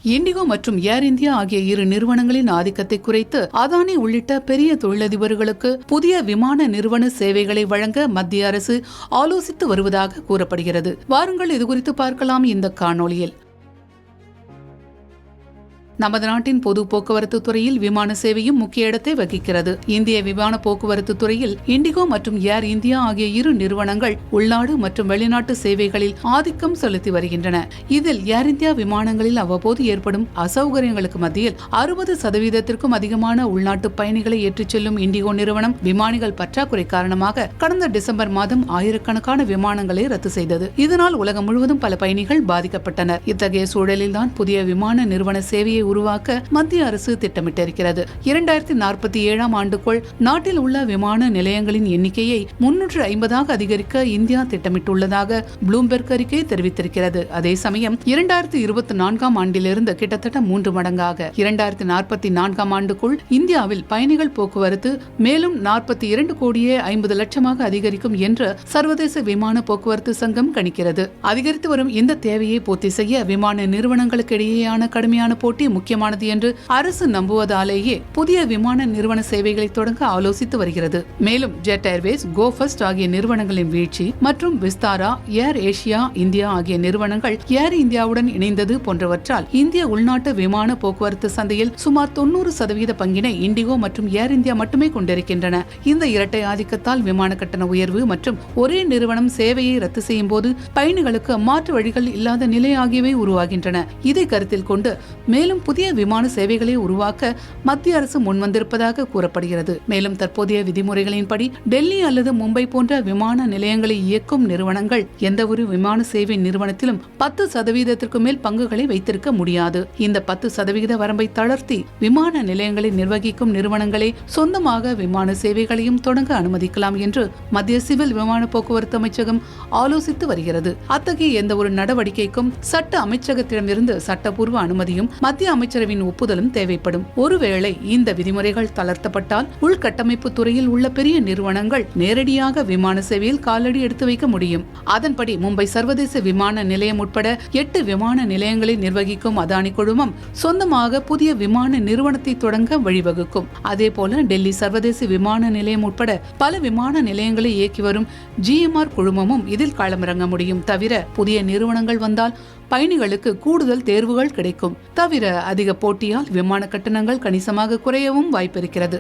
Indigo மற்றும் ஏர் India ஆகிய இரு நிறுவனங்களின் ஆதிக்கத்தை குறைத்து அதானி உள்ளிட்ட பெரிய தொழிலதிபர்களுக்கு புதிய விமான நிறுவன சேவைகளை வழங்க மத்திய அரசு ஆலோசித்து வருவதாக கூறப்படுகிறது. வாருங்கள் இதுகுறித்து பார்க்கலாம் இந்த காணொளியில். நமது நாட்டின் பொது போக்குவரத்து துறையில் விமான சேவையும் முக்கிய இடத்தை வகிக்கிறது. இந்திய விமான போக்குவரத்து துறையில் இண்டிகோ மற்றும் ஏர் இந்தியா ஆகிய இரு நிறுவனங்கள் உள்நாடு மற்றும் வெளிநாட்டு சேவைகளில் ஆதிக்கம் செலுத்தி வருகின்றன. இதில் ஏர் இந்தியா விமானங்களில் அவ்வப்போது ஏற்படும் அசௌகரியங்களுக்கு மத்தியில் 60% அதிகமான உள்நாட்டு பயணிகளை ஏற்றிச் செல்லும் இண்டிகோ நிறுவனம் விமானிகள் பற்றாக்குறை காரணமாக கடந்த டிசம்பர் மாதம் ஆயிரக்கணக்கான விமானங்களை ரத்து செய்தது. இதனால் உலகம் முழுவதும் பல பயணிகள் பாதிக்கப்பட்டனர். இத்தகைய சூழலில்தான் புதிய விமான நிறுவன சேவையை உருவாக்க மத்திய அரசு திட்டமிட்டிருக்கிறது. 2047 ஆண்டுக்குள் நாட்டில் உள்ள விமான நிலையங்களின் எண்ணிக்கையை 350 அதிகரிக்க இந்தியா திட்டமிட்டுள்ளதாக ப்ளூம்பெர்க் அறிக்கை தெரிவித்திருக்கிறது. அதே சமயம் 2024 ஆண்டிலிருந்து கிட்டத்தட்ட 3 மடங்காக 2044 ஆண்டுக்குள் இந்தியாவில் பயணிகள் போக்குவரத்து மேலும் 42 கோடியே 50 லட்சமாக அதிகரிக்கும் என்று சர்வதேச விமான போக்குவரத்து சங்கம் கணிக்கிறது. அதிகரித்து வரும் இந்த தேவையை பூர்த்தி செய்ய விமான நிறுவனங்களுக்கு இடையேயான கடுமையான போட்டி முக்கியமானது என்று அரசு நம்புவதாலேயே புதிய விமான நிறுவன சேவைகளை தொடங்க ஆலோசித்து வருகிறது. மேலும் ஜெட் ஏர்வேஸ், கோ ஃபர்ஸ்ட் ஆகிய நிறுவனங்களின் வீழ்ச்சி மற்றும் விஸ்தாரா, ஏர் ஏசியா இந்தியா ஆகிய நிறுவனங்கள் ஏர் இந்தியாவுடன் இணைந்தது போன்றவற்றால் இந்திய உள்நாட்டு விமான போக்குவரத்து சந்தையில் சுமார் 90% பங்கினை இண்டிகோ மற்றும் ஏர் இந்தியா மட்டுமே கொண்டிருக்கின்றன. இந்த இரட்டை ஆதிக்கத்தால் விமான கட்டண உயர்வு மற்றும் ஒரே நிறுவனம் சேவையை ரத்து செய்யும் போது பயணிகளுக்கு மாற்று வழிகள் இல்லாத நிலை ஆகியவை உருவாகின்றன. இதை கருத்தில் கொண்டு மேலும் புதிய விமான சேவைகளை உருவாக்க மத்திய அரசு முன்வந்திருப்பதாக கூறப்படுகிறது. மேலும் தற்போதைய விதிமுறைகளின்படி டெல்லி அல்லது மும்பை போன்ற விமான நிலையங்களை இயக்கும் நிறுவனங்கள் எந்த ஒரு விமான சேவை நிறுவனத்திலும் 10% மேல் பங்குகளை வைத்திருக்க முடியாது. இந்த 10% வரம்பை தளர்த்தி விமான நிலையங்களை நிர்வகிக்கும் நிறுவனங்களே சொந்தமாக விமான சேவைகளையும் தொடங்க அனுமதிக்கலாம் என்று மத்திய சிவில் விமான போக்குவரத்து அமைச்சகம் ஆலோசித்து வருகிறது. அத்தகைய எந்த ஒரு நடவடிக்கைக்கும் சட்ட அமைச்சகத்திடமிருந்து சட்டப்பூர்வ அனுமதியும் மத்திய அமைச்சரவின் ஒப்புதலும் தேவைப்படும். ஒருவேளை இந்த விதிமுறைகள் தளர்த்தப்பட்டால் உள்கட்டமைப்பு துறையில் உள்ள பெரிய நிறுவனங்கள் நேரடியாக விமான சேவையில் காலடி எடுத்து வைக்க முடியும். அதன்படி மும்பை சர்வதேச விமான நிலையம் உட்பட 8 விமான நிலையங்களை நிர்வகிக்கும் அதானி குழுமம் சொந்தமாக புதிய விமான நிறுவனத்தை தொடங்க வழிவகுக்கும். அதேபோல டெல்லி சர்வதேச விமான நிலையம் உட்பட பல விமான நிலையங்களை இயக்கி வரும் GMR குழுமமும் இதில் களமிறங்க முடியும். தவிர புதிய நிறுவனங்கள் வந்தால் பயணிகளுக்கு கூடுதல் தேர்வுகள் கிடைக்கும். தவிர அதிக போட்டியால் விமான கட்டணங்கள் கணிசமாக குறையவும் வாய்ப்பிருக்கிறது.